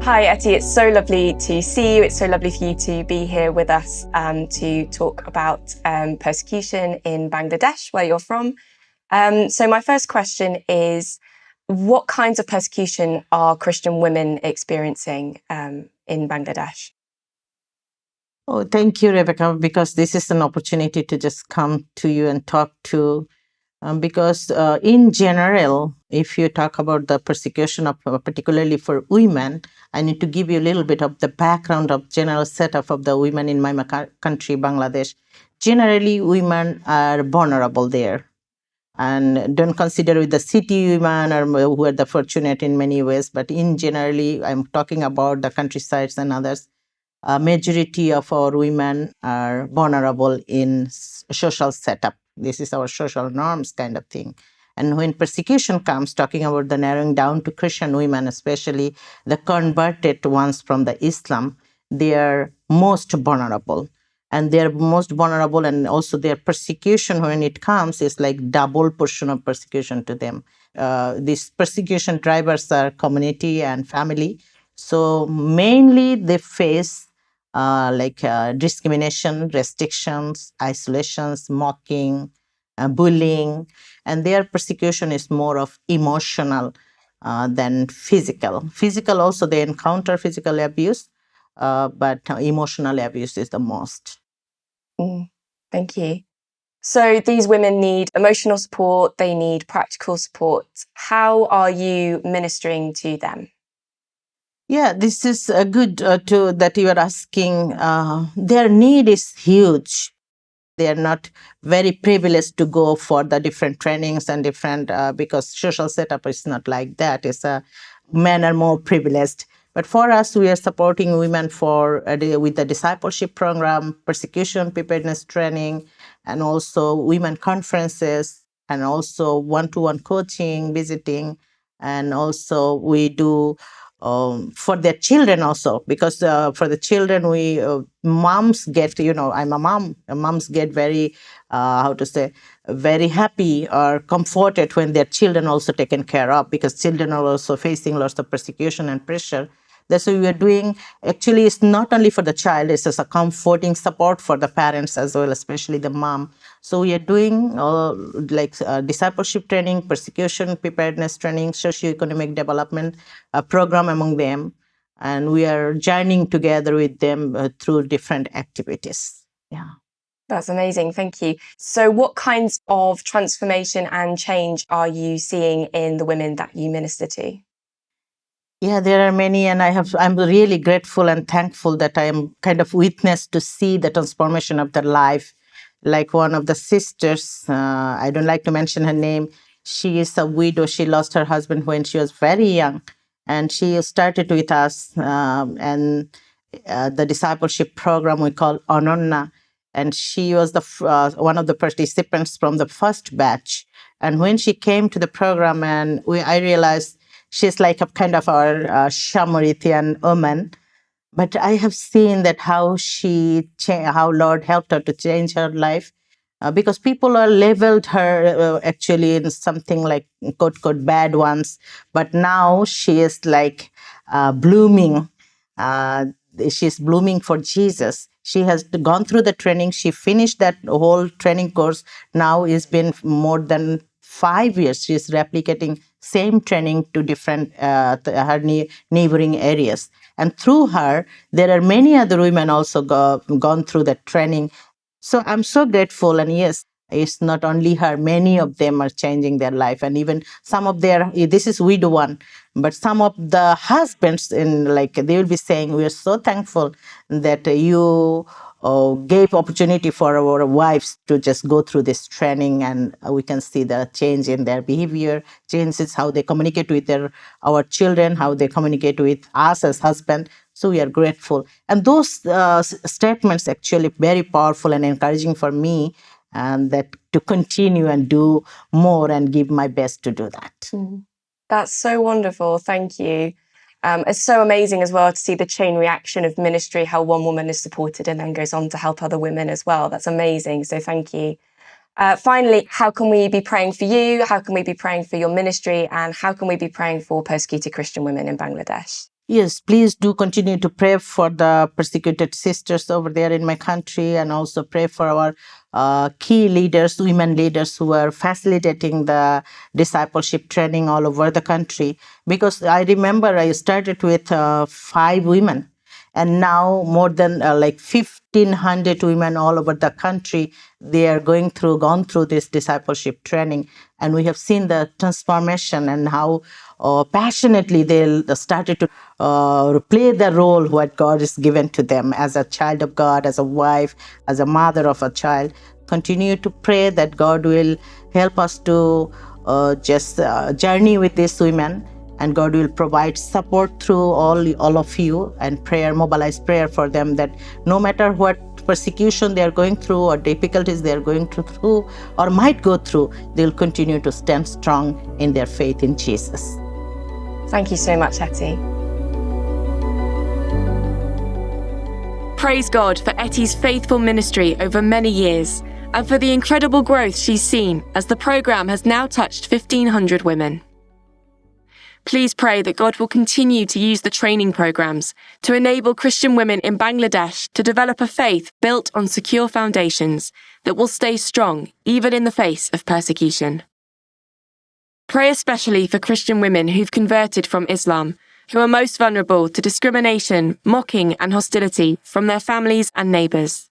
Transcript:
Hi, Etty. It's so lovely to see you. It's so lovely for you to be here with us to talk about persecution in Bangladesh, where you're from. So my first question is, what kinds of persecution are Christian women experiencing in Bangladesh? Oh, thank you, Rebecca, because this is an opportunity to just come to you and talk to. Because in general, if you talk about the persecution of particularly for women, I need to give you a little bit of the background of general setup of the women in my country, Bangladesh. Generally, women are vulnerable there. And don't consider with the city women or who are the fortunate in many ways, but in generally, I'm talking about the countrysides and others. A majority of our women are vulnerable in social setup. This is our social norms kind of thing. And when persecution comes, talking about the narrowing down to Christian women, especially the converted ones from the Islam, they are most vulnerable. And they're most vulnerable, and also their persecution when it comes is like double portion of persecution to them. These persecution drivers are community and family. So mainly they face discrimination, restrictions, isolations, mocking, bullying, and their persecution is more of emotional than physical. Physical also they encounter physical abuse, but emotional abuse is the most. Thank you. So these women need emotional support, they need practical support. How are you ministering to them? Yeah, this is good to that you are asking. Their need is huge. They are not very privileged to go for the different trainings and different because social setup is not like that. It's men are more privileged. But for us, we are supporting women for with the discipleship program, persecution preparedness training, and also women conferences, and also one-to-one coaching, visiting, and also we do for their children also, because for the children we moms get, I'm a mom, moms get very how to say, very happy or comforted when their children also taken care of, because children are also facing lots of persecution and pressure. That's what we are doing. Actually, it's not only for the child, it's just a comforting support for the parents as well, especially the mom. So we are doing discipleship training, persecution preparedness training, socioeconomic development program among them. And we are journeying together with them through different activities. Yeah. That's amazing. Thank you. So what kinds of transformation and change are you seeing in the women that you minister to? Yeah, there are many, and I'm really grateful and thankful that I am kind of witness to see the transformation of their life. Like one of the sisters, I don't like to mention her name. She is a widow. She lost her husband when she was very young, and she started with us and the discipleship program we call Anonna, and she was one of the participants from the first batch. And when she came to the program, I realized she's like a kind of our Samaritan woman. But I have seen that how Lord helped her to change her life, because people are labeled her actually in something like quote quote bad ones. But now she is like blooming. Uh, she's blooming for Jesus. She has gone through the training. She finished that whole training course. Now it's been more than 5 years. She's replicating same training to different her neighboring areas. And through her, there are many other women also gone through that training. So I'm so grateful. And yes, it's not only her, many of them are changing their life. And even some of this is widow one, but some of the husbands they will be saying, we are so thankful that you gave opportunity for our wives to just go through this training, and we can see the change in their behavior, changes how they communicate with our children, how they communicate with us as husband. So we are grateful. And those statements actually very powerful and encouraging for me, and that to continue and do more and give my best to do that. That's so wonderful. Thank you. It's so amazing as well to see the chain reaction of ministry, how one woman is supported and then goes on to help other women as well. That's amazing. So thank you. Finally, how can we be praying for you? How can we be praying for your ministry? And how can we be praying for persecuted Christian women in Bangladesh? Yes, please do continue to pray for the persecuted sisters over there in my country, and also pray for our key leaders, women leaders who are facilitating the discipleship training all over the country. Because I remember I started with 5 women, and now more than like 1,500 women all over the country, they are gone through this discipleship training, and we have seen the transformation and how passionately they started to play the role what God has given to them as a child of God, as a wife, as a mother of a child. Continue to pray that God will help us to just journey with these women, and God will provide support through all of you, and mobilize prayer for them, that no matter what persecution they are going through or difficulties they are going through or might go through, they'll continue to stand strong in their faith in Jesus. Thank you so much, Etty. Praise God for Etty's faithful ministry over many years, and for the incredible growth she's seen as the programme has now touched 1,500 women. Please pray that God will continue to use the training programmes to enable Christian women in Bangladesh to develop a faith built on secure foundations that will stay strong even in the face of persecution. Pray especially for Christian women who've converted from Islam, who are most vulnerable to discrimination, mocking and hostility from their families and neighbours.